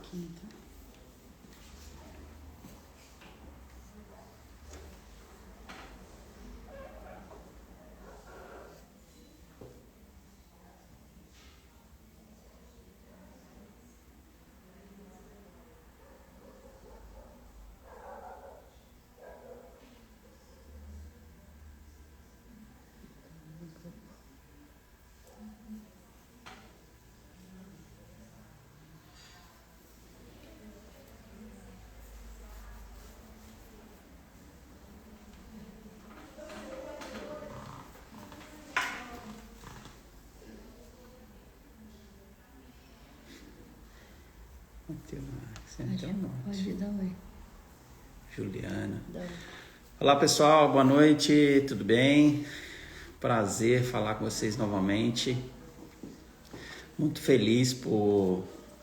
pouquinho, tá? Pode dar oi. Juliana. Dá oi. Olá pessoal, boa noite, tudo bem? Prazer falar com vocês novamente. Muito feliz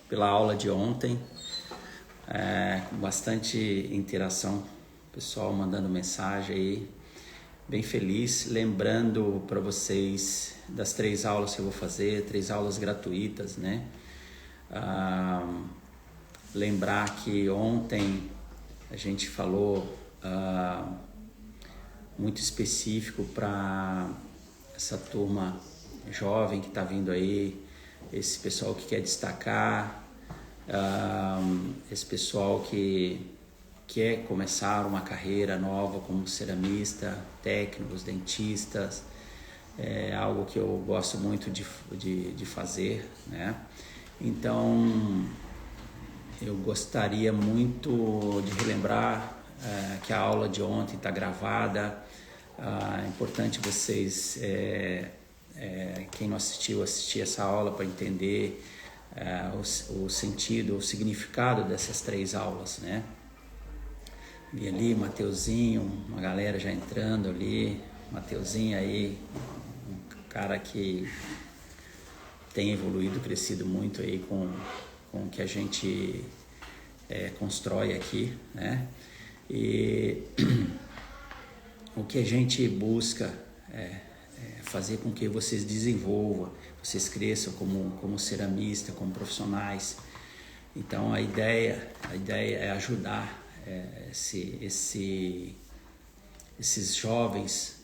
pela aula de ontem, com bastante interação, pessoal mandando mensagem aí, bem feliz. Lembrando para vocês das 3 aulas que eu vou fazer, 3 aulas gratuitas, né? Lembrar que ontem a gente falou muito específico para essa turma jovem que está vindo aí, esse pessoal que quer destacar, esse pessoal que quer começar uma carreira nova como ceramista, técnicos, dentistas, é algo que eu gosto muito de fazer, né? Então, eu gostaria muito de relembrar que a aula de ontem está gravada. É importante vocês, quem não assistiu, assistir essa aula para entender o sentido, o significado dessas 3 aulas, né? Vi ali Mateuzinho, uma galera já entrando ali. Mateuzinho aí, um cara que tem evoluído, crescido muito aí com o que a gente constrói aqui, né? E o que a gente busca é fazer com que vocês desenvolvam, vocês cresçam como ceramista, como profissionais. Então a ideia é ajudar esses jovens,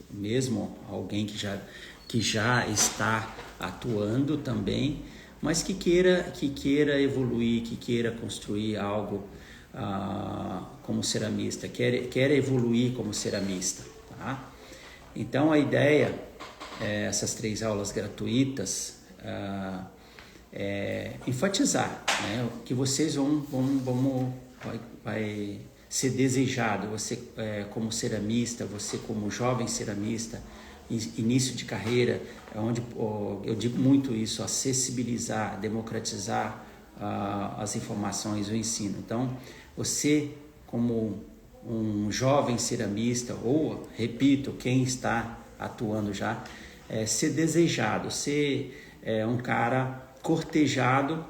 mesmo alguém que já está atuando também, mas que queira evoluir, que queira construir algo como ceramista, quer evoluir como ceramista, tá? Então a ideia, essas 3 aulas gratuitas, é enfatizar, né, que vocês vai ser desejado, você como ceramista, você como jovem ceramista, início de carreira, onde eu digo muito isso, acessibilizar, democratizar as informações, o ensino. Então, você como um jovem ceramista, ou, repito, quem está atuando já, ser desejado, ser um cara cortejado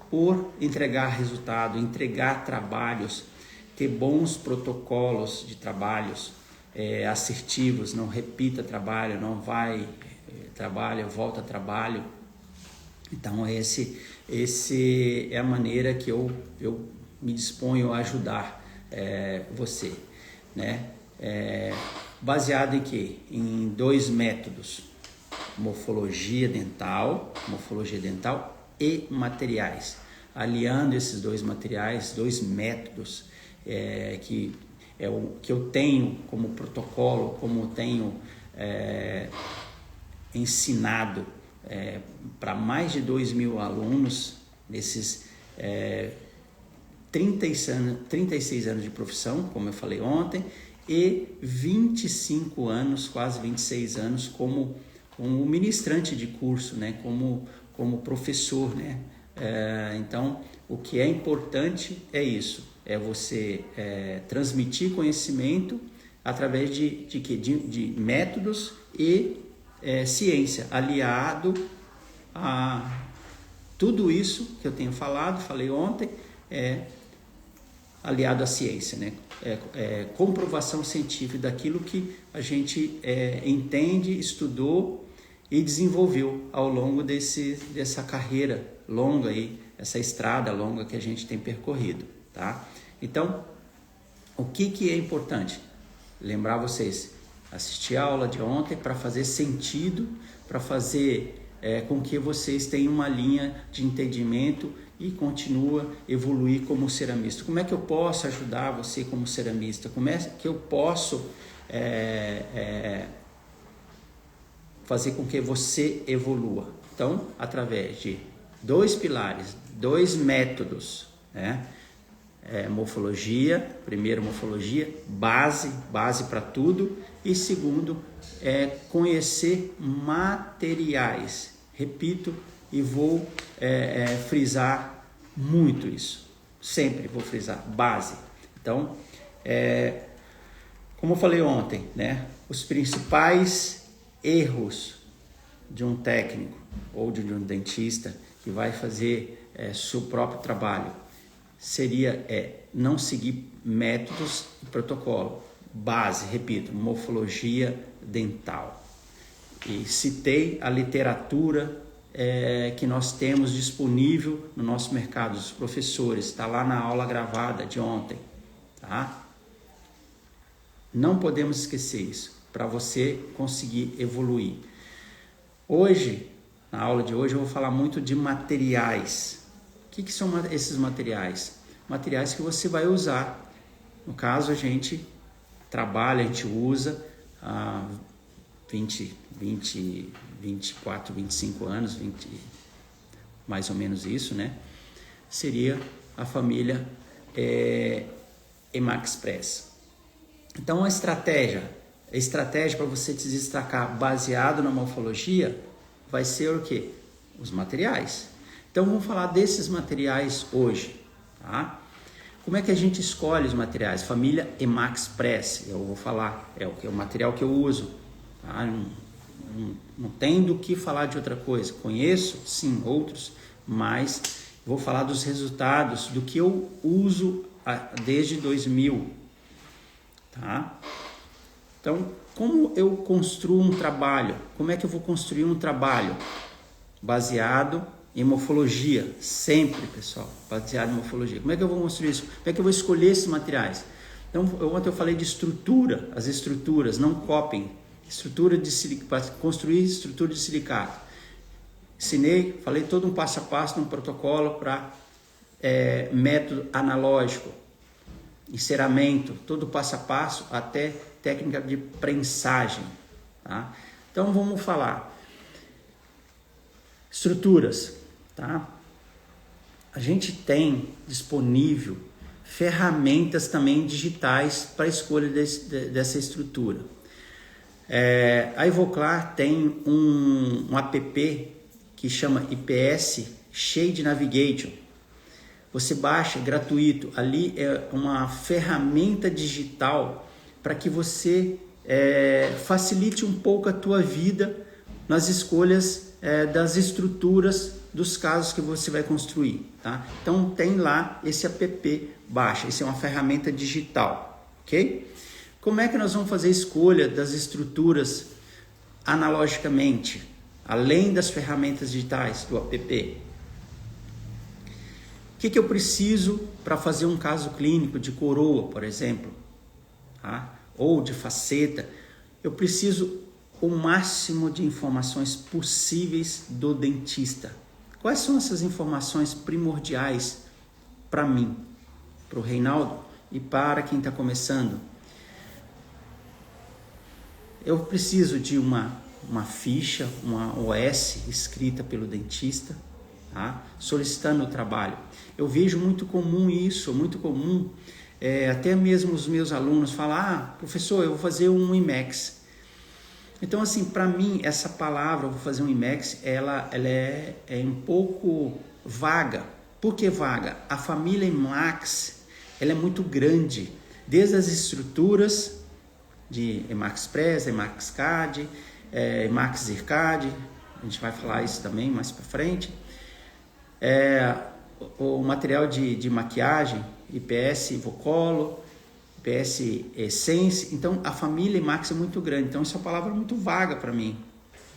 por entregar resultado, entregar trabalhos, ter bons protocolos de trabalhos, assertivos, não repita trabalho, não vai trabalho, volta trabalho. Então esse é a maneira que eu me disponho a ajudar você, né? Baseado em quê? Em 2 métodos: morfologia dental e materiais. Aliando esses 2 materiais, 2 métodos que eu tenho como protocolo, como tenho ensinado para mais de 2.000 alunos nesses 36 anos de profissão, como eu falei ontem, e 25 anos, quase 26 anos como ministrante de curso, né? como professor, né? Então, o que é importante é isso, é você transmitir conhecimento através de métodos e ciência, aliado a tudo isso que eu tenho falei ontem, aliado à ciência, né? Comprovação científica daquilo que a gente entende, estudou e desenvolveu ao longo dessa carreira longa aí essa estrada longa que a gente tem percorrido, tá? Então, o que é importante? Lembrar vocês, assistir a aula de ontem para fazer sentido, para fazer com que vocês tenham uma linha de entendimento e continua a evoluir como ceramista. Como é que eu posso ajudar você como ceramista? Como é que eu posso fazer com que você evolua? Então, através de 2 pilares, 2 métodos, né? Morfologia, primeiro morfologia, base para tudo, e segundo, conhecer materiais. Repito e vou frisar muito isso, sempre vou frisar, base. Então, como eu falei ontem, né, os principais erros de um técnico ou de um dentista que vai fazer seu próprio trabalho seria não seguir métodos e protocolo. Base, repito, morfologia dental. E citei a literatura que nós temos disponível no nosso mercado, os professores, está lá na aula gravada de ontem, tá? Não podemos esquecer isso, para você conseguir evoluir. Hoje, na aula de hoje, eu vou falar muito de materiais. O que são esses materiais? Materiais que você vai usar. No caso, a gente trabalha, a gente usa há 24, 25 anos, mais ou menos isso, né? Seria a família Emaxpress. Então, a estratégia para você se destacar baseado na morfologia vai ser o quê? Os materiais. Então, vamos falar desses materiais hoje, tá? Como é que a gente escolhe os materiais? Família Emaxpress, eu vou falar, é o material que eu uso, tá? Não tem do que falar de outra coisa. Conheço, sim, outros, mas vou falar dos resultados do que eu uso desde 2000, tá? Então, como eu construo um trabalho? Como é que eu vou construir um trabalho? Baseado em morfologia, sempre, pessoal, baseado em morfologia. Como é que eu vou construir isso? Como é que eu vou escolher esses materiais? Então, ontem eu falei de estrutura, as estruturas, não copiem. Para construir estrutura de silicato. Ensinei, falei todo um passo a passo, um protocolo para método analógico, enceramento, todo passo a passo, até técnica de prensagem, tá? Então, vamos falar. Estruturas, tá? A gente tem disponível ferramentas também digitais para a escolha dessa estrutura. A Ivoclar tem um app que chama IPS Shade Navigation. Você baixa, gratuito. Ali é uma ferramenta digital para que você facilite um pouco a tua vida nas escolhas das estruturas dos casos que você vai construir, tá? Então tem lá esse app, baixa, isso é uma ferramenta digital, ok? Como é que nós vamos fazer a escolha das estruturas analogicamente, além das ferramentas digitais do app? O que eu preciso para fazer um caso clínico de coroa, por exemplo, tá? Ou de faceta? Eu preciso o máximo de informações possíveis do dentista. Quais são essas informações primordiais para mim, para o Reinaldo e para quem está começando? Eu preciso de uma ficha, uma OS escrita pelo dentista, tá? Solicitando o trabalho. Eu vejo muito comum isso, muito comum, até mesmo os meus alunos falam, professor, eu vou fazer um IMEX. Então, assim, para mim, essa palavra, eu vou fazer um IMEX, ela é um pouco vaga. Por que vaga? A família Emax, ela é muito grande, desde as estruturas de Emaxpress, Emaxcad, Emaxircad, a gente vai falar isso também mais para frente. O material de maquiagem, IPS Vocolo, IPS Essence. Então a família Emax é muito grande, então essa é uma palavra muito vaga para mim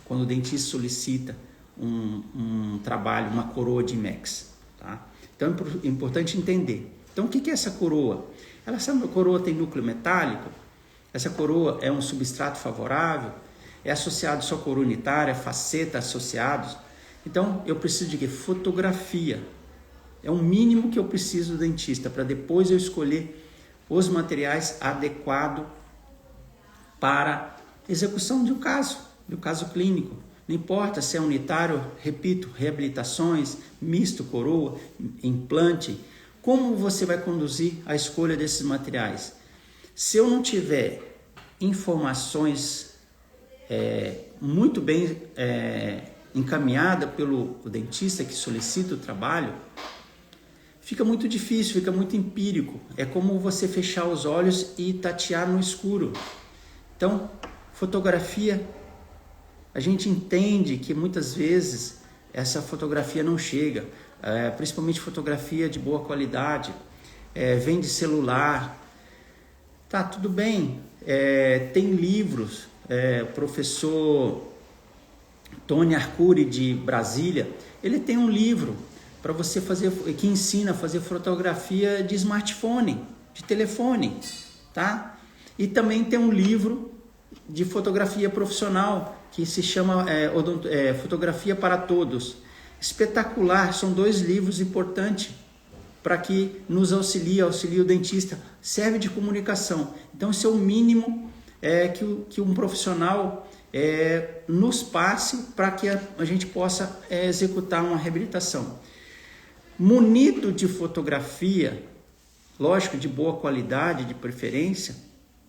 quando o dentista solicita um trabalho, uma coroa de IMEX, tá? Então é importante entender. Então o que é essa coroa? Essa coroa tem núcleo metálico? Essa coroa é um substrato favorável? É associado só coroa unitária, faceta associados? Então eu preciso de quê? Fotografia. É o mínimo que eu preciso do dentista para depois eu escolher os materiais adequados para execução de um caso clínico. Não importa se é unitário, repito, reabilitações, misto, coroa, implante. Como você vai conduzir a escolha desses materiais? Se eu não tiver informações muito bem encaminhada pelo dentista que solicita o trabalho, fica muito difícil, fica muito empírico. É como você fechar os olhos e tatear no escuro. Então, fotografia, a gente entende que muitas vezes essa fotografia não chega, principalmente fotografia de boa qualidade, vem de celular. Tá, tudo bem, tem livros, professor Tony Arcuri de Brasília, ele tem um livro para você fazer, que ensina a fazer fotografia de smartphone, de telefone, tá? E também tem um livro de fotografia profissional que se chama Fotografia para Todos. Espetacular, são 2 livros importantes para que nos auxilia o dentista, serve de comunicação. Então esse é o mínimo que um profissional nos passe para que a gente possa executar uma reabilitação. Munido de fotografia, lógico, de boa qualidade, de preferência,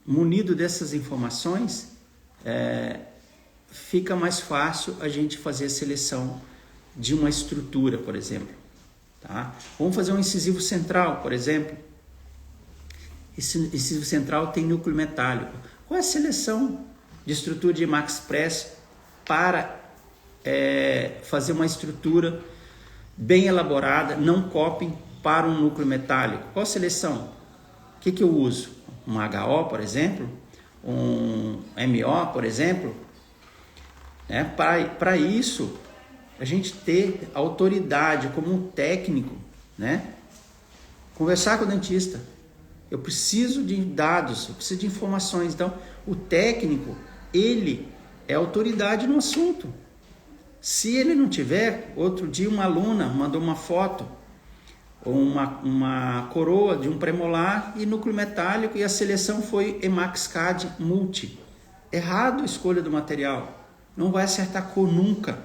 munido dessas informações, fica mais fácil a gente fazer a seleção de uma estrutura, por exemplo. Tá? Vamos fazer um incisivo central, por exemplo. Esse incisivo central tem núcleo metálico. Qual é a seleção de estrutura de Max Press para fazer uma estrutura bem elaborada, não coping, para um núcleo metálico? Qual a seleção? O que eu uso? Um HO, por exemplo? Um MO, por exemplo? Para isso, a gente ter autoridade como um técnico, né? Conversar com o dentista. Eu preciso de dados, eu preciso de informações. Então, o técnico, ele é autoridade no assunto. Se ele não tiver, outro dia uma aluna mandou uma foto, uma coroa de um premolar e núcleo metálico, e a seleção foi Emaxcad Multi. Errado a escolha do material, não vai acertar a cor nunca.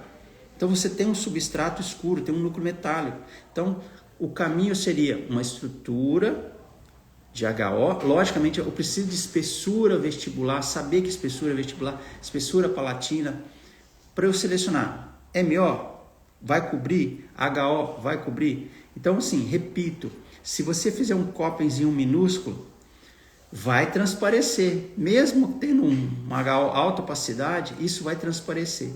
Então você tem um substrato escuro, tem um núcleo metálico. Então o caminho seria uma estrutura de HO. Logicamente eu preciso de espessura vestibular, saber que espessura vestibular, espessura palatina, para eu selecionar. MO vai cobrir, HO vai cobrir. Então assim, repito, se você fizer um copingzinho minúsculo, vai transparecer. Mesmo tendo uma HO alta opacidade, isso vai transparecer.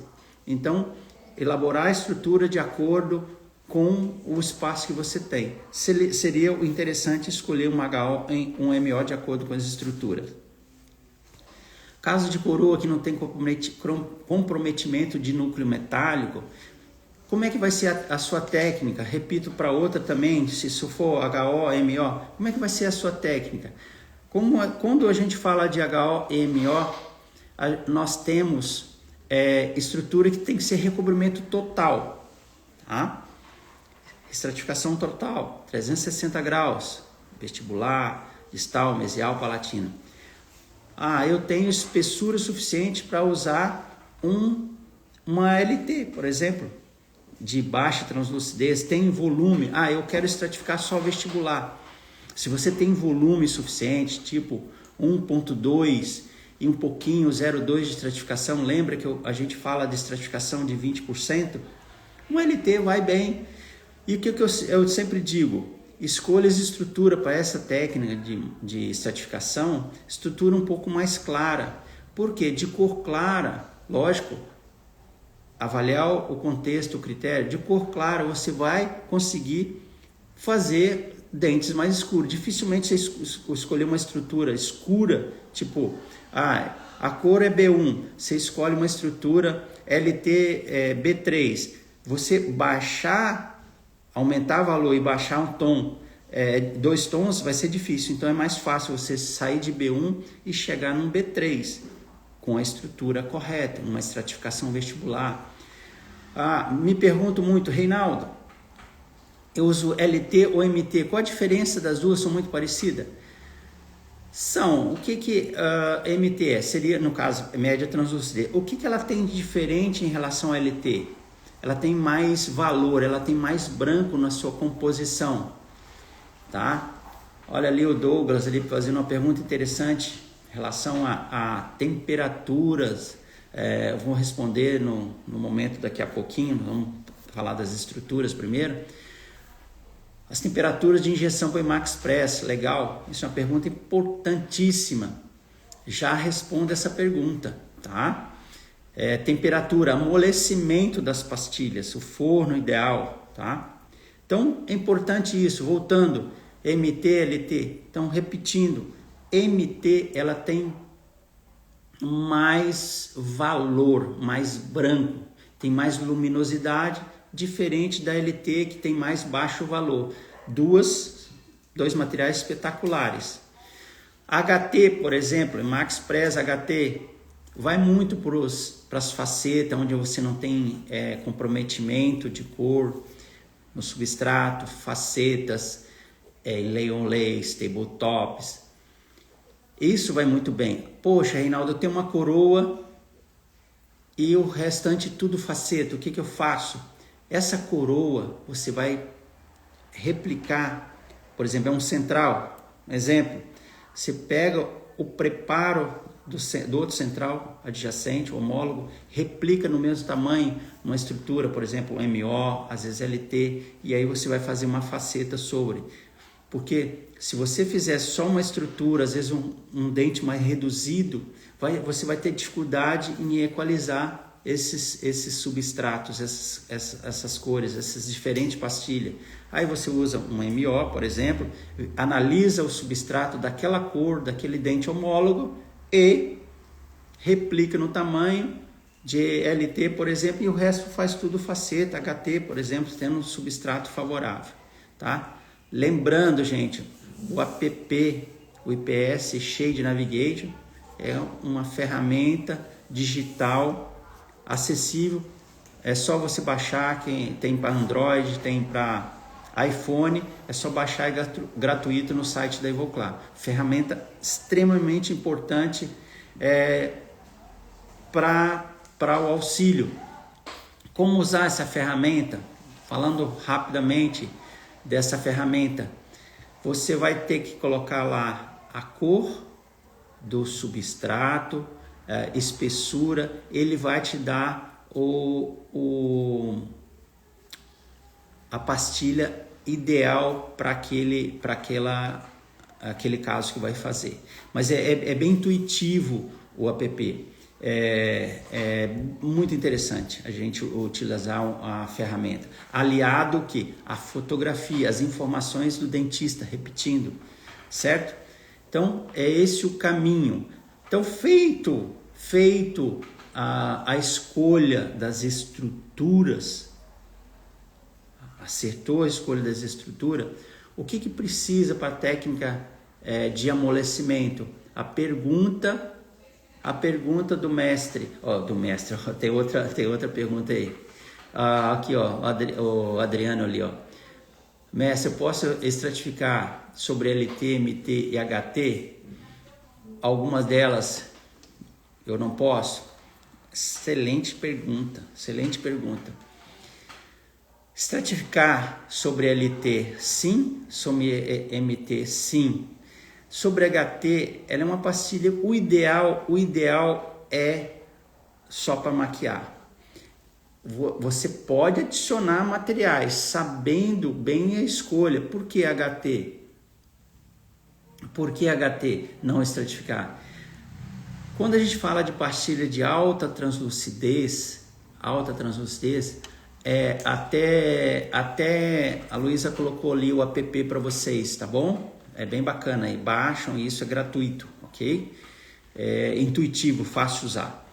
Então, elaborar a estrutura de acordo com o espaço que você tem. Seria interessante escolher uma HO em um MO de acordo com as estruturas. Caso de coroa que não tem comprometimento de núcleo metálico, como é que vai ser a sua técnica? Repito para outra também, se isso for HO, MO, como é que vai ser a sua técnica? Quando a gente fala de HO e MO, nós temos estrutura que tem que ser recobrimento total, tá? Estratificação total, 360 graus, vestibular, distal, mesial, palatina. Eu tenho espessura suficiente para usar uma LT, por exemplo, de baixa translucidez, tem volume. Eu quero estratificar só vestibular. Se você tem volume suficiente, tipo 1.2 e um pouquinho, 0.2 de estratificação, lembra que a gente fala de estratificação de 20%? Um LT vai bem. E o que eu sempre digo? Escolhas de estrutura para essa técnica de estratificação, estrutura um pouco mais clara. Por quê? De cor clara, lógico, avaliar o contexto, o critério. De cor clara você vai conseguir fazer dentes mais escuros. Dificilmente você escolher uma estrutura escura, tipo, a cor é B1, você escolhe uma estrutura LT B3. Você baixar aumentar valor e baixar um tom, 2 tons, vai ser difícil. Então é mais fácil você sair de B1 e chegar num B3 com a estrutura correta, uma estratificação vestibular. Me pergunto muito, Reinaldo, eu uso LT ou MT, qual a diferença das duas? São muito parecidas? São, o que MT é? Seria, no caso, média translucidez. O que ela tem de diferente em relação a LT? Ela tem mais valor, ela tem mais branco na sua composição, tá? Olha ali o Douglas ali fazendo uma pergunta interessante em relação a temperaturas. Vou responder no momento daqui a pouquinho, vamos falar das estruturas primeiro. As temperaturas de injeção para o Emax Press, legal, isso é uma pergunta importantíssima. Já respondo essa pergunta, tá? Temperatura, amolecimento das pastilhas, o forno ideal, tá? Então, é importante isso, voltando, MT, LT. Então, repetindo, MT, ela tem mais valor, mais branco, tem mais luminosidade, diferente da LT, que tem mais baixo valor. Dois materiais espetaculares. HT, por exemplo, Emax Press HT, vai muito para as facetas, onde você não tem comprometimento de cor no substrato, facetas, lay-on-lays, tabletops. Isso vai muito bem. Poxa, Reinaldo, eu tenho uma coroa e o restante tudo faceta. O que eu faço? Essa coroa você vai replicar, por exemplo, um central. Exemplo, você pega o preparo do outro central adjacente, homólogo, replica no mesmo tamanho, uma estrutura, por exemplo, MO, às vezes LT, e aí você vai fazer uma faceta sobre. Porque se você fizer só uma estrutura, às vezes um dente mais reduzido, você vai ter dificuldade em equalizar esses substratos, essas cores, essas diferentes pastilhas. Aí você usa um MO, por exemplo, analisa o substrato daquela cor, daquele dente homólogo e replica no tamanho de LT, por exemplo, e o resto faz tudo faceta, HT, por exemplo, tendo um substrato favorável, tá? Lembrando, gente, o app, o IPS Shade Navigator é uma ferramenta digital acessível, é só você baixar, quem tem para Android, tem para iPhone, é só baixar, gratuito no site da Ivoclar. Ferramenta extremamente importante para o auxílio. Como usar essa ferramenta? Falando rapidamente dessa ferramenta, você vai ter que colocar lá a cor do substrato, espessura, ele vai te dar a pastilha ideal para aquele caso que vai fazer. Mas é bem intuitivo o app. É muito interessante a gente utilizar a ferramenta. Aliado que a fotografia, as informações do dentista repetindo, certo? Então é esse o caminho. Então feito a escolha das estruturas, acertou a escolha das estruturas, o que precisa para a técnica de amolecimento? A pergunta do mestre, tem outra pergunta aí. Aqui, o Adriano ali, mestre, eu posso estratificar sobre LT, MT e HT? Algumas delas eu não posso? Excelente pergunta. Estratificar sobre LT, sim. Sobre MT, sim. Sobre HT, ela é uma pastilha, o ideal é só para maquiar. Você pode adicionar materiais, sabendo bem a escolha. Por que HT? Por que HT não estratificar? Quando a gente fala de pastilha de alta translucidez, até a Luísa colocou ali o app para vocês, tá bom? É bem bacana aí, baixam, isso é gratuito, ok? É intuitivo, fácil de usar.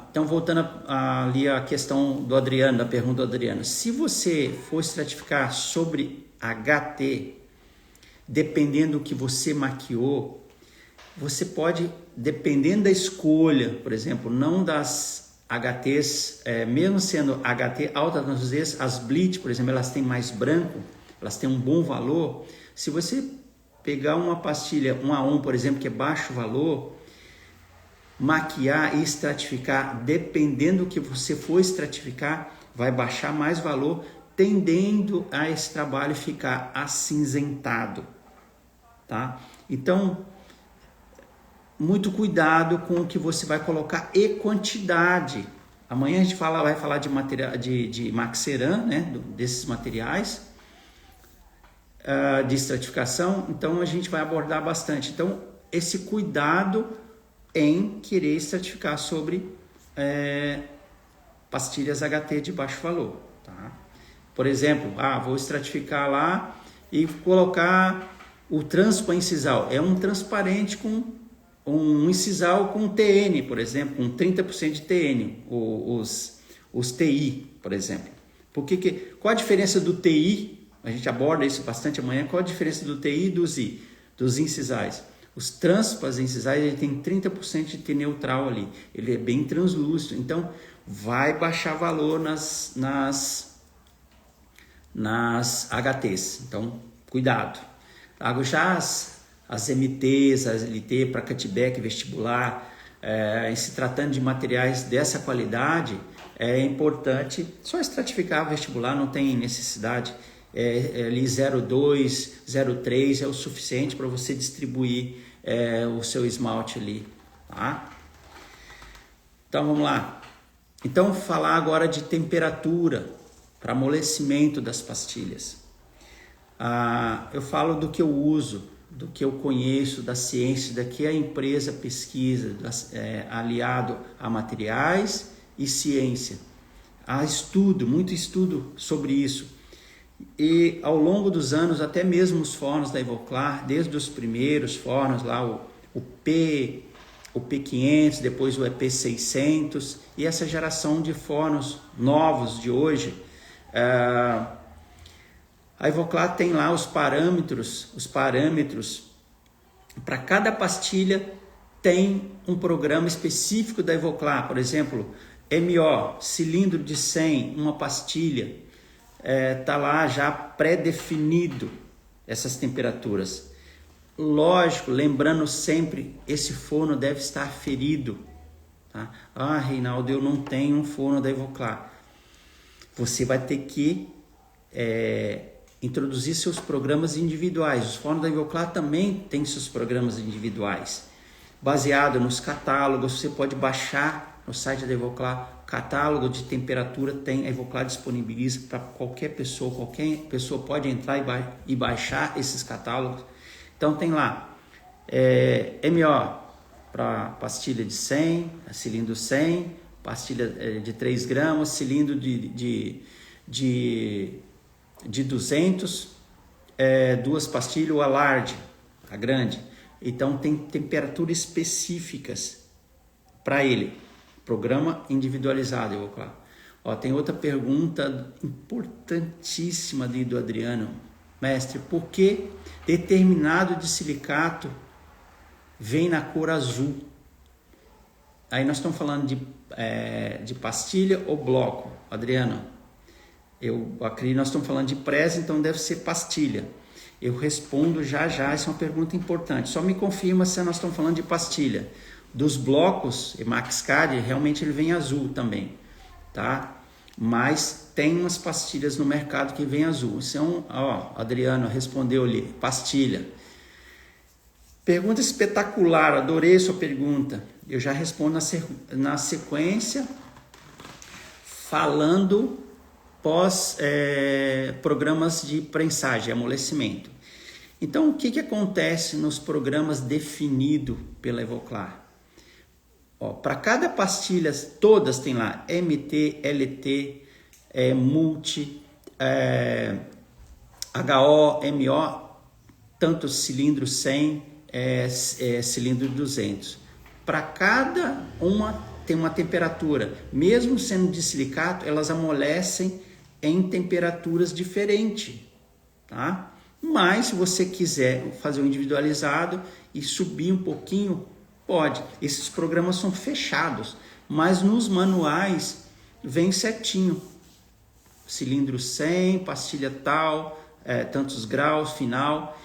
Então, voltando ali à questão do Adriano, da pergunta do Adriano. Se você for estratificar sobre HT, dependendo do que você maquiou, você pode, dependendo da escolha, por exemplo, não das HTs, mesmo sendo HT alta nas lucidez, as bleach, por exemplo, elas têm mais branco, elas têm um bom valor. Se você pegar uma pastilha 1 a 1, por exemplo, que é baixo valor, maquiar e estratificar, dependendo do que você for estratificar, vai baixar mais valor, tendendo a esse trabalho ficar acinzentado, tá? Então, muito cuidado com o que você vai colocar e quantidade. Amanhã a gente vai falar de material de Maxeran, né, desses materiais de estratificação. Então a gente vai abordar bastante. Então esse cuidado em querer estratificar sobre pastilhas HT de baixo valor, tá? Por exemplo, vou estratificar lá e colocar o transpaincisal. É um transparente com um incisal com TN, por exemplo, com 30% de TN, os TI, por exemplo. Qual a diferença do TI? A gente aborda isso bastante amanhã. Qual a diferença do TI e dos incisais? Os transpas incisais, ele tem 30% de T neutral ali. Ele é bem translúcido, então vai baixar valor nas HTs. Então, cuidado. Já as MTs, as LT para cutback vestibular, em se tratando de materiais dessa qualidade, é importante só estratificar o vestibular, não tem necessidade. Ali 0,2, 0,3 é o suficiente para você distribuir o seu esmalte ali, tá? Então vamos lá. Então falar agora de temperatura para amolecimento das pastilhas. Eu falo do que eu uso, do que eu conheço, da ciência, da que a empresa pesquisa, aliado a materiais e ciência. Há muito estudo sobre isso. E ao longo dos anos, até mesmo os fornos da Ivoclar, desde os primeiros fornos lá, o P500, depois o EP600, e essa geração de fornos novos de hoje, a Ivoclar tem lá os parâmetros para cada pastilha tem um programa específico da Ivoclar. Por exemplo, MO, cilindro de 100, uma pastilha, tá lá já pré-definido essas temperaturas. Lógico, lembrando sempre, esse forno deve estar ferido, tá? Reinaldo, eu não tenho um forno da Ivoclar. Você vai ter que introduzir seus programas individuais. Os fornos da Ivoclar também têm seus programas individuais. Baseado nos catálogos, você pode baixar no site da Ivoclar, catálogo de temperatura, a Ivoclar disponibiliza para qualquer pessoa pode entrar e baixar esses catálogos. Então tem lá, MO para pastilha de 100, cilindro 100, pastilha de 3 gramas, cilindro de 200, duas pastilhas, o Alard, a grande. Então tem temperaturas específicas para ele, programa individualizado, Ivoclar. Tem outra pergunta importantíssima do Adriano. Mestre, por que determinado de silicato vem na cor azul? Aí nós estamos falando de pastilha ou bloco, Adriano? Eu acredito, nós estamos falando de presa, então deve ser pastilha. Eu respondo já, essa é uma pergunta importante. Só me confirma se nós estamos falando de pastilha. Dos blocos, Maxcad, realmente ele vem azul também, tá? Mas tem umas pastilhas no mercado que vem azul. Então, Adriano respondeu ali, pastilha. Pergunta espetacular, adorei a sua pergunta. Eu já respondo na sequência, falando programas de prensagem, amolecimento. Então, o que acontece nos programas definidos pela Ivoclar? Para cada pastilha, todas tem lá MT, LT, Multi, HO, MO, tanto cilindro 100, cilindro 200. Para cada uma tem uma temperatura. Mesmo sendo de silicato, elas amolecem em temperaturas diferentes, tá? Mas se você quiser fazer um individualizado e subir um pouquinho, pode. Esses programas são fechados, mas nos manuais vem certinho. Cilindro 100, pastilha tal, tantos graus, final.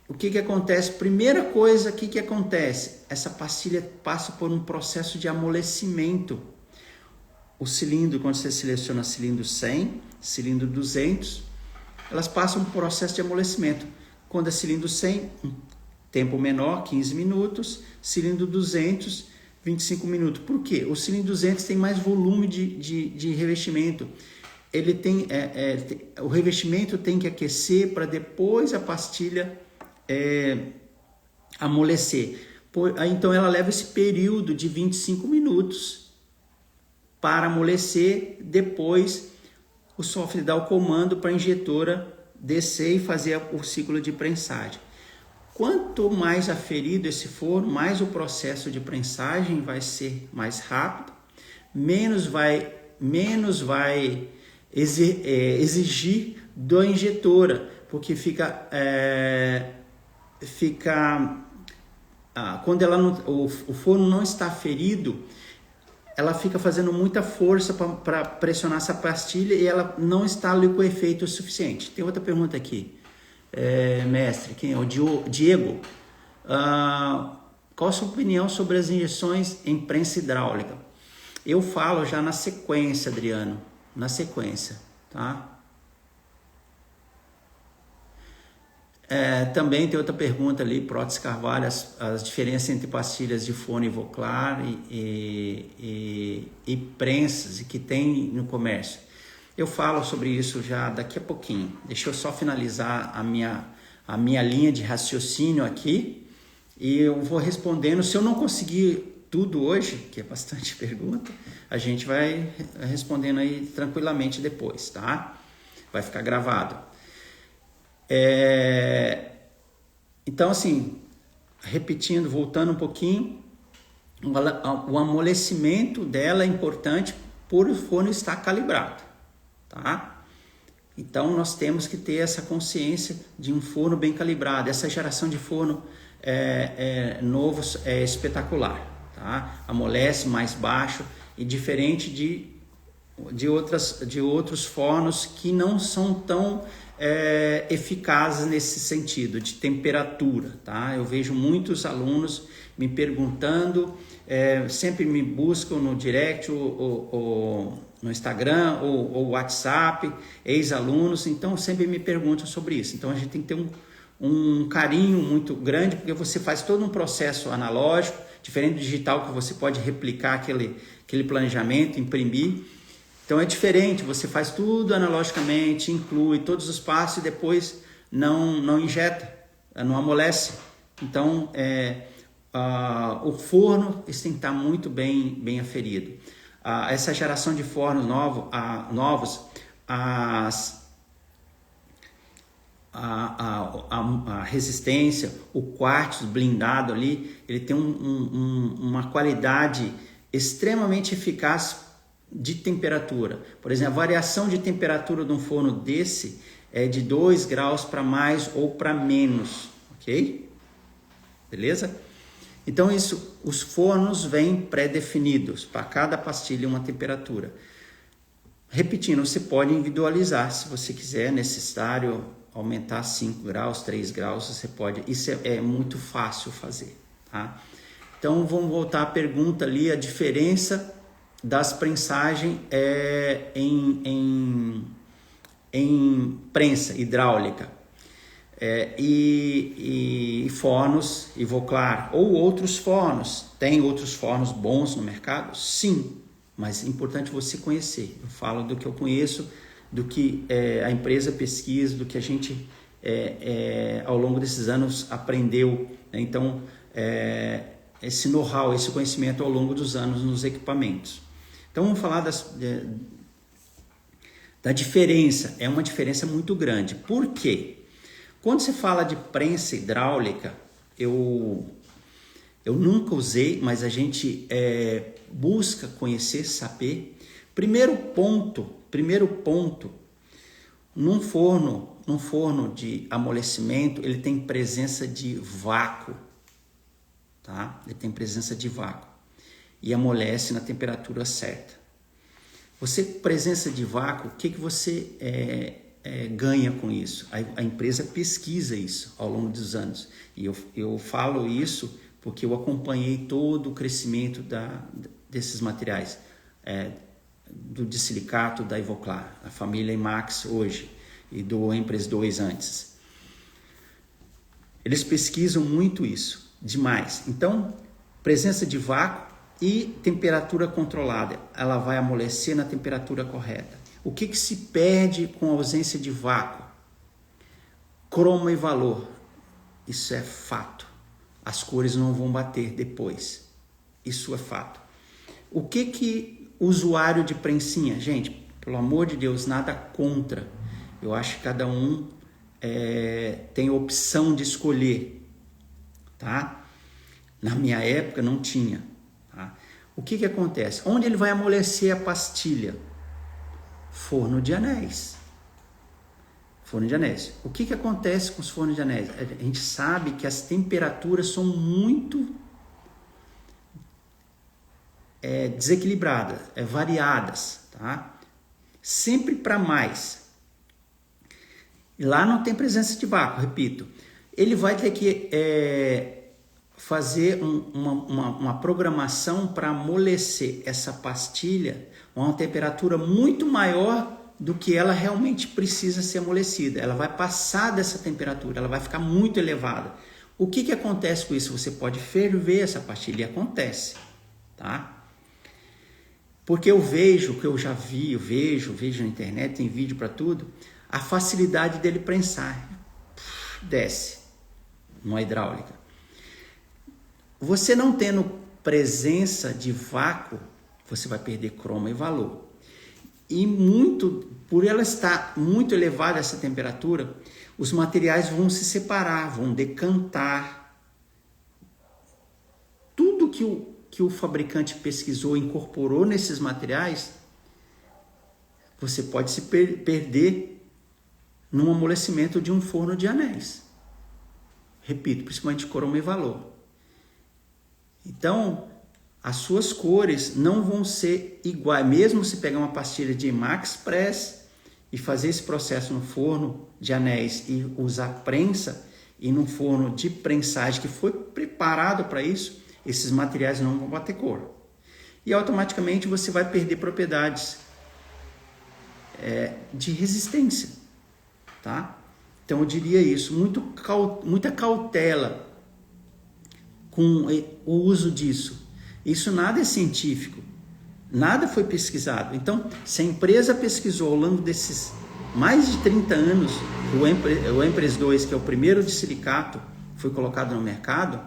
O que acontece? Primeira coisa, o que acontece? Essa pastilha passa por um processo de amolecimento. O cilindro, quando você seleciona cilindro 100, cilindro 200, elas passam por um processo de amolecimento. Quando é cilindro 100, tempo menor, 15 minutos, cilindro 200, 25 minutos. Por quê? O cilindro 200 tem mais volume de revestimento. Ele tem, o revestimento tem que aquecer para depois a pastilha amolecer. Então ela leva esse período de 25 minutos para amolecer. Depois o software dá o comando para a injetora descer e fazer o ciclo de prensagem. Quanto mais aferido esse forno, mais o processo de prensagem vai ser mais rápido, menos vai exigir da injetora, porque quando o forno não está ferido, ela fica fazendo muita força para pressionar essa pastilha e ela não está liquefeita o suficiente. Tem outra pergunta aqui, mestre, quem é? O Diego. Qual a sua opinião sobre as injeções em prensa hidráulica? Eu falo já na sequência, Adriano, na sequência, tá? Também tem outra pergunta ali, Prótese Carvalho, as diferenças entre pastilhas de forno Ivoclar e prensas que tem no comércio. Eu falo sobre isso já daqui a pouquinho. Deixa eu só finalizar a minha linha de raciocínio aqui e eu vou respondendo. Se eu não conseguir tudo hoje, que é bastante pergunta, a gente vai respondendo aí tranquilamente depois, tá? Vai ficar gravado. Então, assim, repetindo, voltando um pouquinho, o amolecimento dela é importante por o forno estar calibrado, tá? Então, nós temos que ter essa consciência de um forno bem calibrado. Essa geração de forno novo é espetacular, tá? Amolece mais baixo e diferente de outros fornos que não são tão eficazes nesse sentido de temperatura, tá? Eu vejo muitos alunos me perguntando, sempre me buscam no direct ou no Instagram ou WhatsApp, ex-alunos, então sempre me perguntam sobre isso. Então a gente tem que ter um carinho muito grande, porque você faz todo um processo analógico, diferente do digital, que você pode replicar aquele planejamento, imprimir. Então é diferente, você faz tudo analogicamente, inclui todos os passos e depois não injeta, não amolece. Então o forno tem que estar muito bem aferido. Essa geração de fornos novos, a resistência, o quartzo blindado ali, ele tem uma qualidade extremamente eficaz de temperatura. Por exemplo, a variação de temperatura de um forno desse é de 2 graus para mais ou para menos, ok? Beleza? Então os fornos vêm pré-definidos, para cada pastilha uma temperatura. Repetindo, você pode individualizar, se você quiser, necessário aumentar 5 graus, 3 graus, você pode, isso é muito fácil fazer, tá? Então vamos voltar à pergunta ali, a diferença das prensagens em prensa hidráulica e fornos Ivoclar ou outros fornos. Tem outros fornos bons no mercado? Sim, mas é importante você conhecer. Eu falo do que eu conheço, do que a empresa pesquisa, do que a gente ao longo desses anos aprendeu, né? Então esse know-how, esse conhecimento ao longo dos anos nos equipamentos. Então vamos falar da diferença. É uma diferença muito grande. Por quê? Quando você fala de prensa hidráulica, eu Eu nunca usei, mas a gente busca conhecer, saber. Primeiro ponto, num forno de amolecimento, ele tem presença de vácuo, tá? Ele tem presença de vácuo e amolece na temperatura certa. Você, presença de vácuo, o que você ganha com isso? A empresa pesquisa isso ao longo dos anos. E eu falo isso porque eu acompanhei todo o crescimento desses materiais, do disilicato da Ivoclar, a família Emax hoje, e do Empres 2 antes. Eles pesquisam muito isso, demais. Então, presença de vácuo e temperatura controlada. Ela vai amolecer na temperatura correta. O que se perde com a ausência de vácuo? Cromo e valor. Isso é fato. As cores não vão bater depois. Isso é fato. O que usuário de prensinha? Gente, pelo amor de Deus, nada contra. Eu acho que cada um tem a opção de escolher, tá? Na minha época não tinha. Tá? O que acontece? Onde ele vai amolecer a pastilha? Forno de anéis. Forno de anéis. O que acontece com os fornos de anéis? A gente sabe que as temperaturas são muito desequilibradas, variadas, tá? Sempre para mais. Lá não tem presença de vácuo, repito. Ele vai ter que fazer uma programação para amolecer essa pastilha a uma temperatura muito maior do que ela realmente precisa ser amolecida. Ela vai passar dessa temperatura, ela vai ficar muito elevada. O que acontece com isso? Você pode ferver essa pastilha, e acontece, tá? Porque eu vejo, que eu já vi, eu vejo na internet, tem vídeo para tudo, a facilidade dele prensar. Desce, numa hidráulica. Você não tendo presença de vácuo, você vai perder cromo e valor. E por ela estar muito elevada essa temperatura, os materiais vão se separar, vão decantar. Tudo que o fabricante pesquisou, incorporou nesses materiais, você pode se perder no amolecimento de um forno de anéis. Repito, principalmente cromo e valor. Então, as suas cores não vão ser iguais. Mesmo se pegar uma pastilha de Emax Press e fazer esse processo no forno de anéis e usar prensa, e num forno de prensagem que foi preparado para isso, esses materiais não vão bater cor. E automaticamente você vai perder propriedades de resistência, tá? Então eu diria isso, muita cautela com o uso disso. Isso nada é científico, nada foi pesquisado. Então, se a empresa pesquisou ao longo desses mais de 30 anos, o Empres 2, que é o primeiro de silicato, foi colocado no mercado,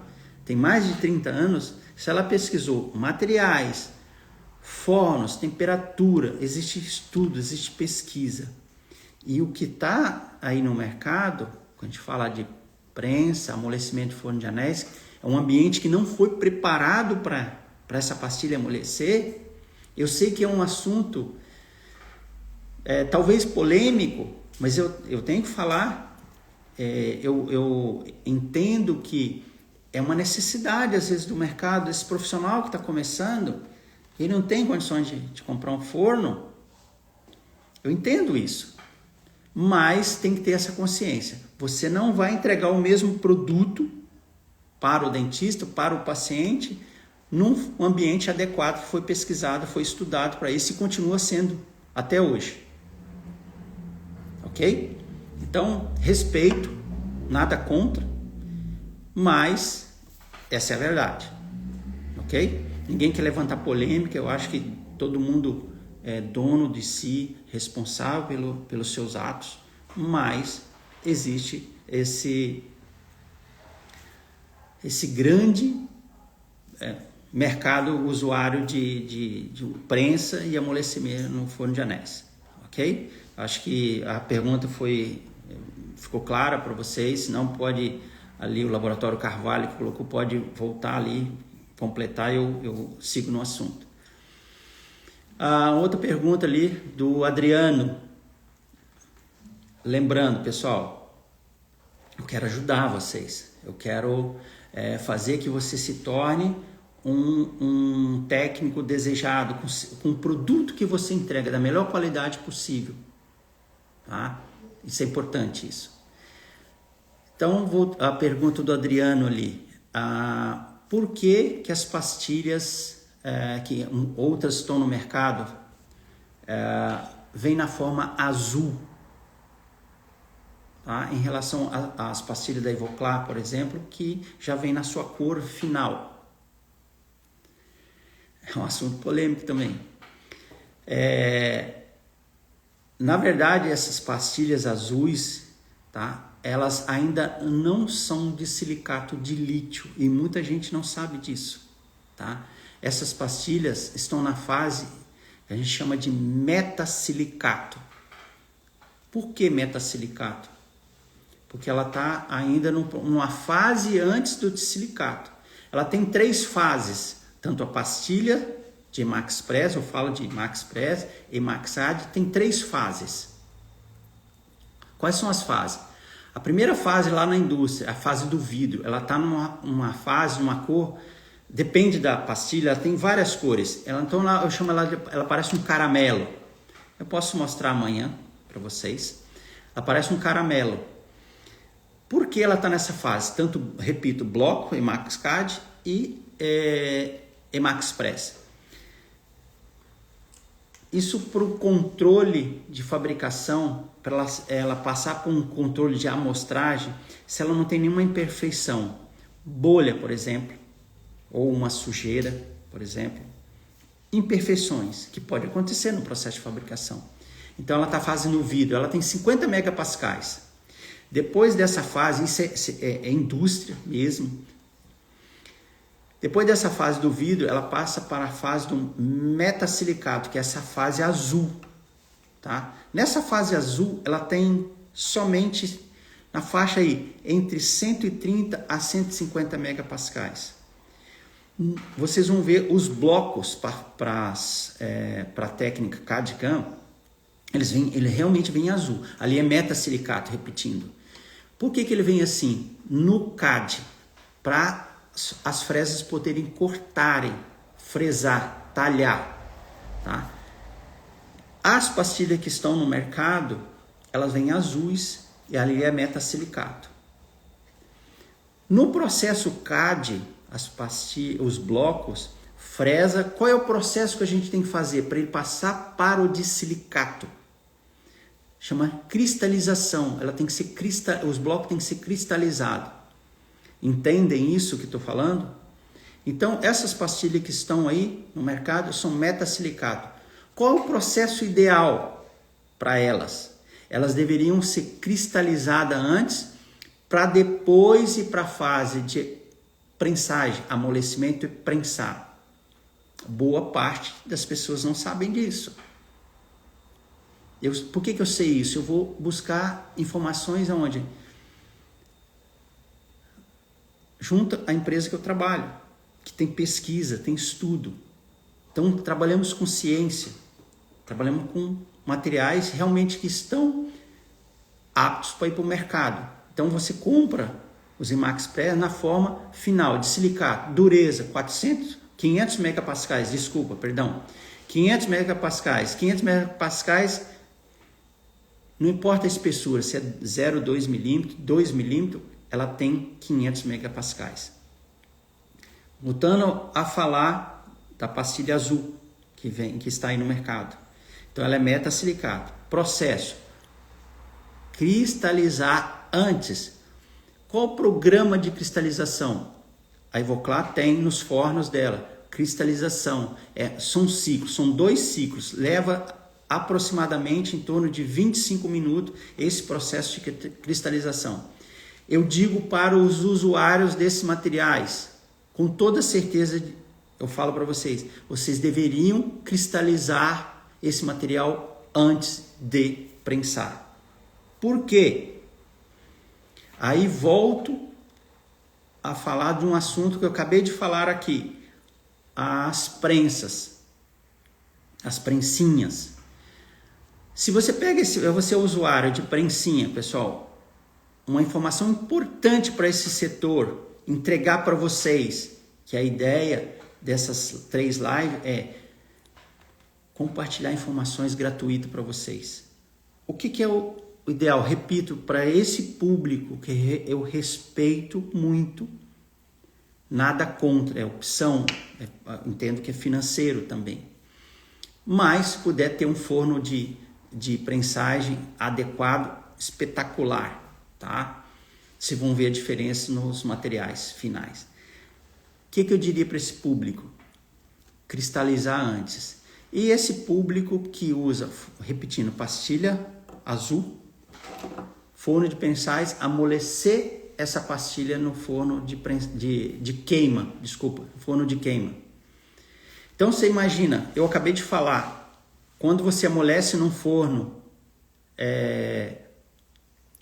tem mais de 30 anos, se ela pesquisou materiais, fornos, temperatura, existe estudo, existe pesquisa. E o que está aí no mercado, quando a gente fala de prensa, amolecimento de forno de anéis, é um ambiente que não foi preparado para essa pastilha amolecer. Eu sei que é um assunto talvez polêmico, mas eu tenho que falar. Eu entendo que é uma necessidade às vezes do mercado. Esse profissional que está começando, ele não tem condições de comprar um forno. Eu entendo isso, mas tem que ter essa consciência. Você não vai entregar o mesmo produto para o dentista, para o paciente, num ambiente adequado, que foi pesquisado, foi estudado para isso e continua sendo até hoje. Ok? Então, respeito, nada contra, mas essa é a verdade. Ok? Ninguém quer levantar polêmica, eu acho que todo mundo é dono de si, responsável pelos seus atos, mas existe esse grande mercado usuário de prensa e amolecimento no forno de anéis, ok? Acho que a pergunta ficou clara para vocês, senão pode ali o Laboratório Carvalho que colocou, pode voltar ali, completar, eu sigo no assunto. Outra pergunta ali do Adriano. Lembrando, pessoal, eu quero ajudar vocês. Eu quero fazer que você se torne um técnico desejado, com o produto que você entrega da melhor qualidade possível. Tá? Isso é importante, isso. Então, a pergunta do Adriano ali. Por que as pastilhas que outras estão no mercado vêm na forma azul? Tá? Em relação às pastilhas da Ivoclar, por exemplo, que já vem na sua cor final. É um assunto polêmico também. Na verdade, essas pastilhas azuis, tá? Elas ainda não são de silicato de lítio e muita gente não sabe disso. Tá? Essas pastilhas estão na fase que a gente chama de metasilicato. Por que metasilicato? Porque ela está ainda numa fase antes do silicato. Ela tem 3 fases, tanto a pastilha de Emaxpress, eu falo de Emaxpress, Emaxad, tem 3 fases. Quais são as fases? A primeira fase lá na indústria, a fase do vidro, ela está numa fase, uma cor, depende da pastilha, ela tem várias cores. Então eu chamo ela parece um caramelo. Eu posso mostrar amanhã para vocês. Ela parece um caramelo. Por que ela está nessa fase? Tanto, repito, bloco, Emaxcad e Emaxpress. Isso para o controle de fabricação, para ela passar por um controle de amostragem, se ela não tem nenhuma imperfeição, bolha, por exemplo, ou uma sujeira, por exemplo, imperfeições que pode acontecer no processo de fabricação. Então ela está fazendo o vidro, ela tem 50 megapascais. Depois dessa fase, isso é indústria mesmo. Depois dessa fase do vidro, ela passa para a fase do metasilicato, que é essa fase azul. Tá? Nessa fase azul, ela tem somente na faixa aí, entre 130 a 150 megapascais. Vocês vão ver os blocos para a técnica CAD/CAM, ele realmente vem azul. Ali é metasilicato, repetindo. Por que ele vem assim? No CAD, para as fresas poderem cortarem, fresar, talhar. Tá? As pastilhas que estão no mercado, elas vêm azuis e ali é metasilicato. No processo CAD, os blocos, fresa, qual é o processo que a gente tem que fazer para ele passar para o de silicato? Chama cristalização. Ela tem que ser os blocos têm que ser cristalizados. Entendem isso que estou falando? Então, essas pastilhas que estão aí no mercado são metasilicato. Qual é o processo ideal para elas? Elas deveriam ser cristalizadas antes, para depois ir para a fase de prensagem, amolecimento e prensar. Boa parte das pessoas não sabem disso. Por que eu sei isso? Eu vou buscar informações aonde? Junto à empresa que eu trabalho, que tem pesquisa, tem estudo. Então, trabalhamos com ciência, trabalhamos com materiais realmente que estão aptos para ir para o mercado. Então, você compra os Emaxpress na forma final de silicato, dureza, 500 megapascais, 500 megapascais, não importa a espessura, se é 0,2 milímetros, 2 milímetros, ela tem 500 megapascais. Voltando a falar da pastilha azul que está aí no mercado. Então ela é metasilicato. Processo: cristalizar antes. Qual o programa de cristalização? A Ivoclar tem nos fornos dela. Cristalização. São ciclos, são 2 ciclos. Leva aproximadamente em torno de 25 minutos esse processo de cristalização. Eu digo para os usuários desses materiais, com toda certeza, eu falo para vocês, vocês deveriam cristalizar esse material antes de prensar. Por quê? Aí volto a falar de um assunto que eu acabei de falar aqui. As prensas. As prensinhas. Se você pega você é usuário de prensinha, pessoal, uma informação importante para esse setor, entregar para vocês, que a ideia dessas 3 lives é compartilhar informações gratuitas para vocês. O que é o ideal? Repito, para esse público que eu respeito muito, nada contra, é opção, entendo que é financeiro também. Mas se puder ter um forno de prensagem adequado, espetacular, tá? Vocês vão ver a diferença nos materiais finais. O que eu diria para esse público? Cristalizar antes. E esse público que usa, repetindo, pastilha azul, forno de prensagem, amolecer essa pastilha no forno de queima, forno de queima. Então você imagina, eu acabei de falar, quando você amolece num forno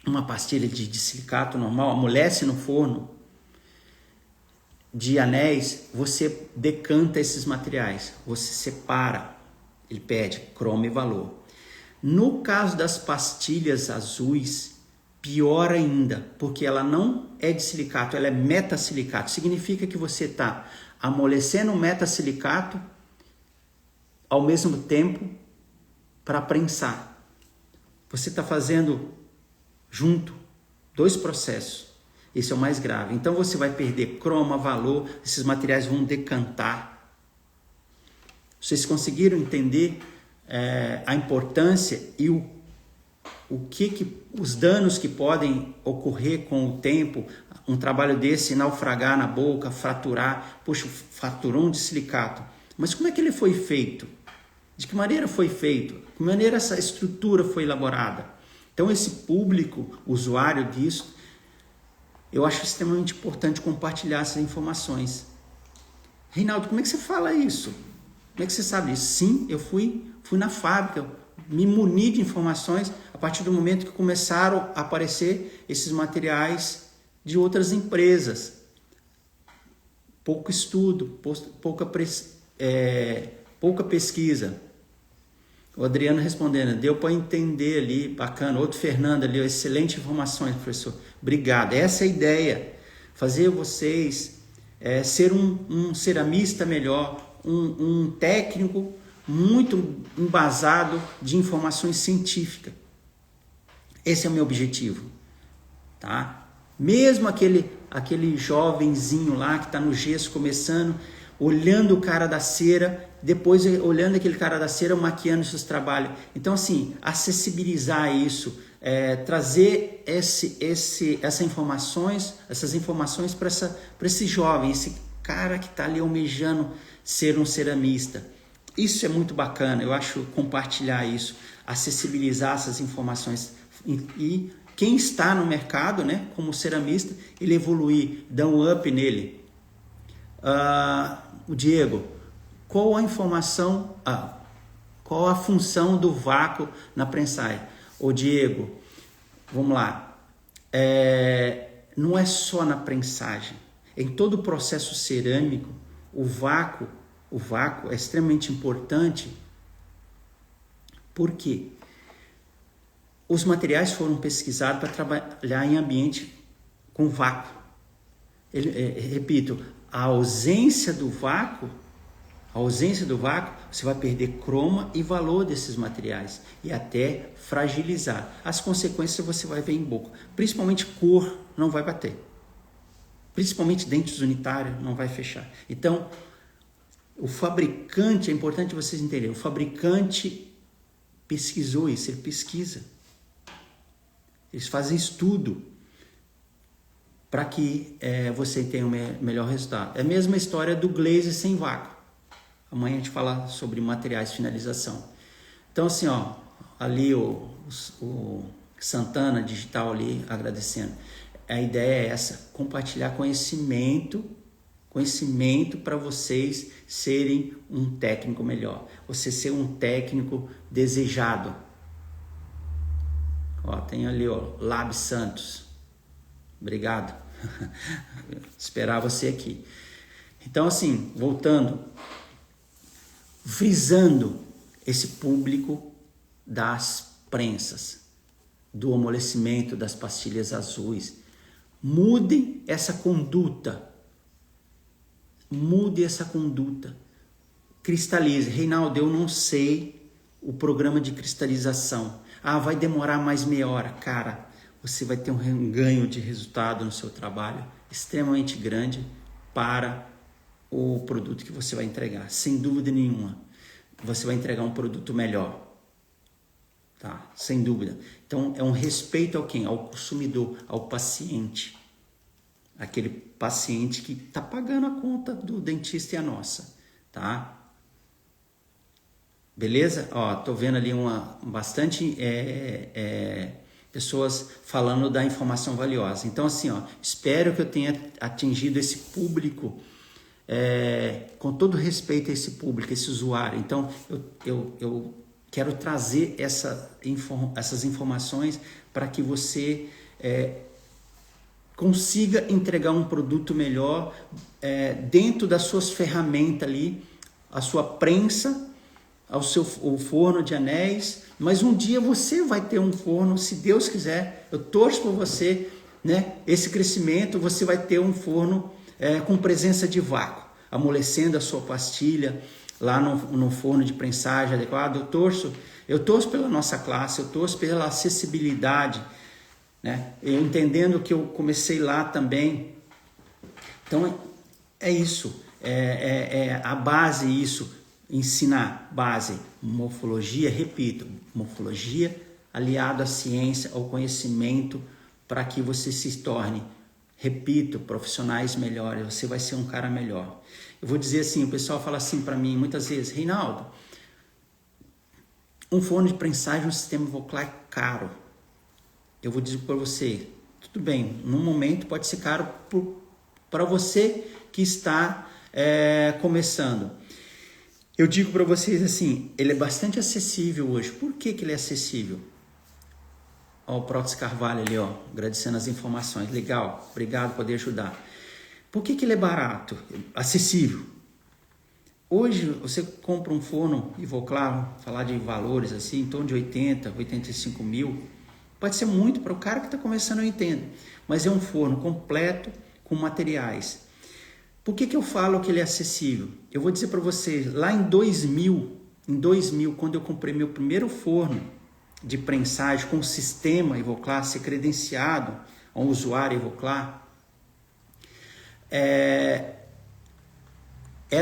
uma pastilha de silicato normal, amolece no forno de anéis, você decanta esses materiais, você separa, ele pede cromo e valor. No caso das pastilhas azuis, pior ainda, porque ela não é de silicato, ela é metasilicato. Significa que você está amolecendo o metasilicato ao mesmo tempo para prensar. Você está fazendo junto 2 processos. Esse é o mais grave. Então você vai perder croma, valor, esses materiais vão decantar. Vocês conseguiram entender a importância e os danos que podem ocorrer com o tempo? Um trabalho desse, naufragar na boca, fraturar, poxa, fraturou um de silicato. Mas como é que ele foi feito? De que maneira foi feito? De que maneira essa estrutura foi elaborada? Então esse público, usuário disso, eu acho extremamente importante compartilhar essas informações. Reinaldo, como é que você fala isso? Como é que você sabe disso? Sim, eu fui na fábrica, me muni de informações a partir do momento que começaram a aparecer esses materiais de outras empresas. Pouco estudo, pouca pesquisa. O Adriano respondendo, deu para entender ali, bacana. Outro Fernando ali, excelente informações, professor. Obrigado. Essa é a ideia, fazer vocês ser um ceramista melhor, um técnico muito embasado de informações científicas. Esse é o meu objetivo, tá? Mesmo aquele jovenzinho lá que está no gesso começando, olhando o cara da cera, depois olhando aquele cara da cera, maquiando seus trabalhos. Então, assim, acessibilizar isso, trazer essas informações para esse jovem, esse cara que está ali almejando ser um ceramista. Isso é muito bacana, eu acho compartilhar isso, acessibilizar essas informações e quem está no mercado, né, como ceramista, ele evoluir, dar um up nele. O Diego, qual a função do vácuo na prensagem? Ô Diego, vamos lá, não é só na prensagem, em todo o processo cerâmico, o vácuo é extremamente importante. Por quê? Os materiais foram pesquisados para trabalhar em ambiente com vácuo. Repito, a ausência do vácuo, você vai perder croma e valor desses materiais e até fragilizar. As consequências você vai ver em boca. Principalmente cor não vai bater. Principalmente dentes unitários não vai fechar. Então, o fabricante, é importante vocês entenderem, o fabricante pesquisou isso, ele pesquisa. Eles fazem estudo para que você tenha um melhor resultado. É a mesma história do glaze sem vácuo. Amanhã a gente fala sobre materiais de finalização. Então, assim, ali o Santana Digital ali agradecendo. A ideia é essa, compartilhar conhecimento para vocês serem um técnico melhor. Você ser um técnico desejado. Tem ali, Lab Santos. Obrigado. Esperar você aqui. Então, assim, voltando, frisando esse público das prensas, do amolecimento das pastilhas azuis. Mudem essa conduta. Mude essa conduta. Cristalize. Reinaldo, eu não sei o programa de cristalização. Ah, vai demorar mais meia hora. Cara, você vai ter um ganho de resultado no seu trabalho extremamente grande para o produto que você vai entregar. Sem dúvida nenhuma. Você vai entregar um produto melhor. Tá? Sem dúvida. Então, é um respeito ao quem? Ao consumidor, ao paciente. Aquele paciente que está pagando a conta do dentista e a nossa. Tá? Beleza? Ó, tô vendo ali bastante pessoas falando da informação valiosa. Então, assim, ó, espero que eu tenha atingido esse público com todo respeito a esse público, esse usuário. Então, eu quero trazer essas informações para que você consiga entregar um produto melhor dentro das suas ferramentas ali, a sua prensa, o forno de anéis, mas um dia você vai ter um forno, se Deus quiser, eu torço por você, né? Esse crescimento, você vai ter um forno com presença de vácuo, amolecendo a sua pastilha lá no forno de prensagem adequado. Eu torço pela nossa classe, eu torço pela acessibilidade, né? Eu entendendo que eu comecei lá também. Então é isso, a base, isso. Ensinar base, morfologia, repito, morfologia aliado à ciência, ao conhecimento, para que você se torne, repito, profissionais melhores, você vai ser um cara melhor. Eu vou dizer assim, o pessoal fala assim para mim muitas vezes, Reinaldo, um forno de prensagem, um sistema Ivoclar é caro. Eu vou dizer para você, tudo bem, num momento pode ser caro para você que está começando. Eu digo para vocês assim, ele é bastante acessível hoje. Por que ele é acessível? Ó, o Prótese Carvalho ali, ó, agradecendo as informações. Legal, obrigado por poder ajudar. Por que ele é barato, acessível? Hoje você compra um forno Ivoclar, falar de valores assim, em torno de 80, 85 mil. Pode ser muito para o cara que está começando, eu entendo. Mas é um forno completo com materiais. Por que eu falo que ele é acessível? Eu vou dizer para vocês, lá em 2000, quando eu comprei meu primeiro forno de prensagem com o sistema Ivoclar, ser credenciado a um usuário Ivoclar, era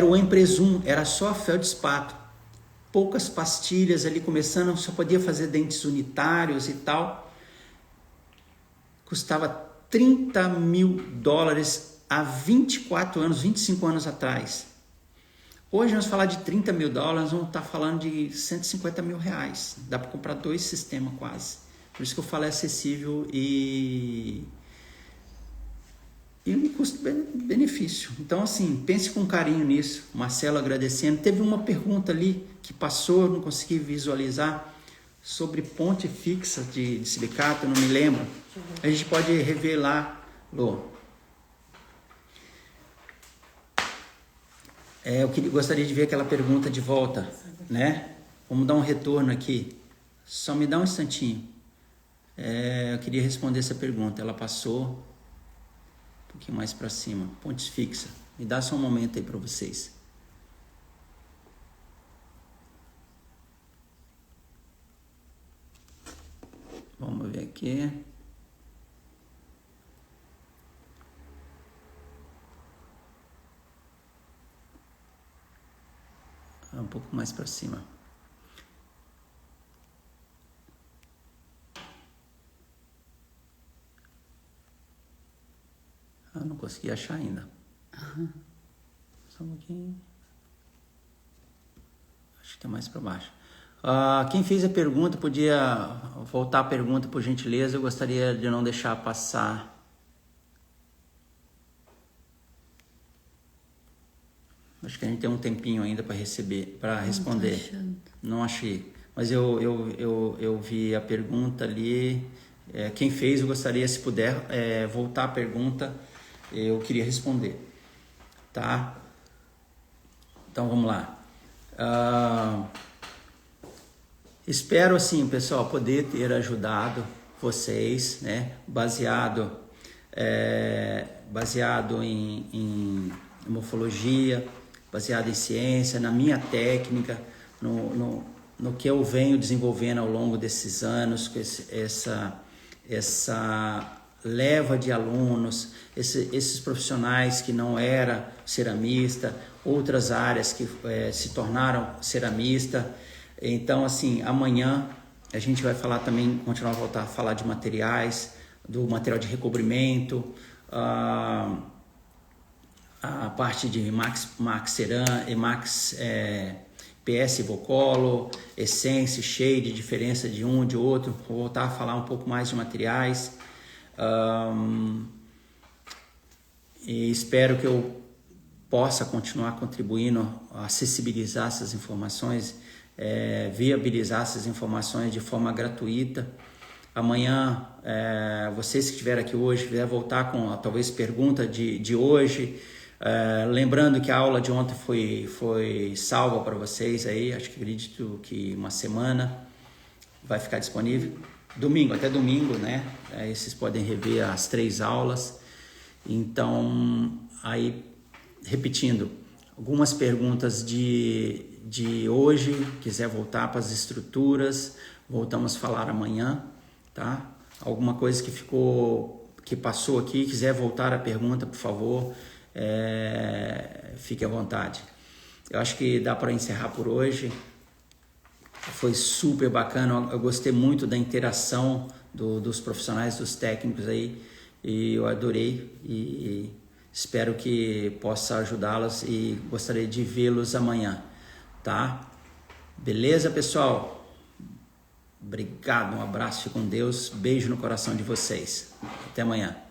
o Empresum, era só feldspato, poucas pastilhas ali começando, só podia fazer dentes unitários e tal, custava $30 mil há 24 anos, 25 anos atrás. Hoje nós falar de $30 mil, vamos estar falando de R$150 mil. Dá para comprar 2 sistemas quase. Por isso que eu falo é acessível e um custo-benefício. Então, assim, pense com carinho nisso. Marcelo agradecendo. Teve uma pergunta ali que passou, não consegui visualizar, sobre ponte fixa de silicato, não me lembro. A gente pode rever lá, Lô. Eu gostaria de ver aquela pergunta de volta, né? Vamos dar um retorno aqui. Só me dá um instantinho. Eu queria responder essa pergunta. Ela passou um pouquinho mais para cima. Pontes fixa. Me dá só um momento aí para vocês. Vamos ver aqui. Um pouco mais para cima. Não consegui achar ainda. Só um pouquinho. Acho que tá mais para baixo. Quem fez a pergunta, podia voltar a pergunta, por gentileza. Eu gostaria de não deixar passar. Acho que a gente tem um tempinho ainda para responder. Não achei. Mas eu vi a pergunta ali. Quem fez, eu gostaria, se puder, voltar a pergunta, eu queria responder, tá? Então vamos lá. Espero, assim, pessoal, poder ter ajudado vocês, né? Baseado em morfologia, baseado em ciência, na minha técnica, no que eu venho desenvolvendo ao longo desses anos, com essa leva de alunos, esses profissionais que não eram ceramista, outras áreas que se tornaram ceramista. Então, assim, amanhã a gente vai falar também, voltar a falar de materiais, do material de recobrimento, a parte de Max Ceram, Max PS Vocolo, Essence, Shade, diferença de um de outro. Vou voltar a falar um pouco mais de materiais. E espero que eu possa continuar contribuindo a acessibilizar essas informações, viabilizar essas informações de forma gratuita. Amanhã, vocês que estiverem aqui hoje, quiser voltar com talvez pergunta de hoje, lembrando que a aula de ontem foi salva para vocês aí, acredito que uma semana vai ficar disponível. Até domingo, né? Aí vocês podem rever as 3 aulas. Então, aí, repetindo, algumas perguntas de hoje, quiser voltar para as estruturas, voltamos a falar amanhã, tá? Alguma coisa que passou aqui, quiser voltar a pergunta, por favor, fique à vontade. Eu acho que dá para encerrar por hoje. Foi super bacana, eu gostei muito da interação dos profissionais, dos técnicos aí, e eu adorei e espero que possa ajudá-los e gostaria de vê-los amanhã, tá? Beleza, pessoal? Obrigado, um abraço, fique com Deus, beijo no coração de vocês. Até amanhã.